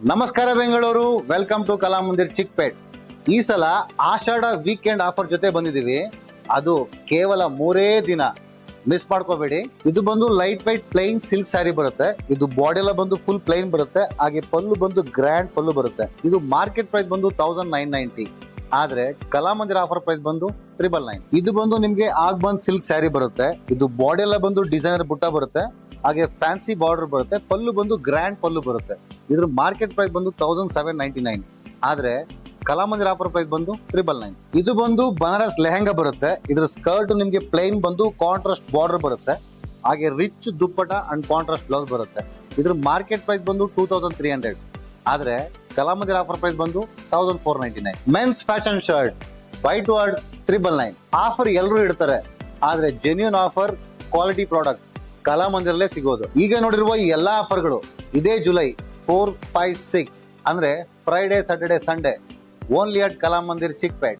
ನಮಸ್ಕಾರ Bengaluru, welcome to Kalamandir Chickpet. ಈ ಸಲ ಆಷಾಢ ವೀಕೆಂಡ್ ಆಫರ್ ಜೊತೆ ಬಂದಿದ್ದೀವಿ. ಅದು ಕೇವಲ 3 ದಿನ, ಮಿಸ್ ಮಾಡ್ಕೋಬೇಡಿ. ಇದು ಬಂದು light white plain silk sari ಬರುತ್ತೆ. ಇದು ಬಾಡಿ ಎಲ್ಲ ಬಂದು ಫುಲ್ ಪ್ಲೈನ್ ಬರುತ್ತೆ. ಹಾಗೆ ಪಲ್ಲು ಬಂದು ಗ್ರ್ಯಾಂಡ್ ಪಲ್ಲು ಬರುತ್ತೆ. ಇದು ಮಾರ್ಕೆಟ್ ಪ್ರೈಸ್ ಬಂದು 1990, ಆದ್ರೆ ಕಲಾಮಂದಿರ್ ಆಫರ್ ಪ್ರೈಸ್ ಬಂದು 999. ಇದು ಬಂದು ನಿಮ್ಗೆ ಆಗ್ ಬಂದ್ ಸಿಲ್ಕ್ ಸ್ಯಾರಿ ಬರುತ್ತೆ. ಇದು ಬಾಡಿ ಎಲ್ಲ ಬಂದು ಡಿಸೈನರ್ ಬುಟ್ಟ ಬರುತ್ತೆ. ಹಾಗೆ ಫ್ಯಾನ್ಸಿ ಬಾರ್ಡರ್ ಬರುತ್ತೆ. ಪಲ್ಲು ಬಂದು ಗ್ರ್ಯಾಂಡ್ ಪಲ್ಲು ಬರುತ್ತೆ. ಇದ್ರ ಮಾರ್ಕೆಟ್ ಪ್ರೈಸ್ ಬಂದು 1799, ಆದ್ರೆ ಕಲಾಮಂದಿರ್ ಆಫರ್ ಪ್ರೈಸ್ ಬಂದು 999. ಇದು ಬಂದು ಬನಾರಸ್ ಲೆಹಂಗಾ ಬರುತ್ತೆ. ಇದ್ರ ಸ್ಕರ್ಟ್ ನಿಮ್ಗೆ ಪ್ಲೈನ್ ಬಂದು ಕಾಂಟ್ರಾಸ್ಟ್ ಬಾರ್ಡರ್ ಬರುತ್ತೆ. ಹಾಗೆ rich dupatta and contrast blouse ಬರುತ್ತೆ. ಇದ್ರ ಮಾರ್ಕೆಟ್ ಪ್ರೈಸ್ ಬಂದು 2300, ಆದ್ರೆ ಕಲಾಮಂದಿರ್ ಆಫರ್ ಪ್ರೈಸ್ ಬಂದು 1499. Men's fashion shirt white word 999. Offer ಎಲ್ಲರೂ ಇಡ್ತಾರೆ, ಆದ್ರೆ ಜೆನ್ಯೂನ್ ಆಫರ್, ಕ್ವಾಲಿಟಿ ಪ್ರಾಡಕ್ಟ್ ಕಲಾಮಂದಿರಲ್ಲೇ ಸಿಗೋದು. ಈಗ ನೋಡಿರುವ ಈ ಎಲ್ಲಾ ಆಫರ್ಗಳು ಇದೇ ಜುಲೈ 4, 5, 6 ಅಂದ್ರೆ Friday, Saturday, Sunday, only at Kalamandir Chickpet.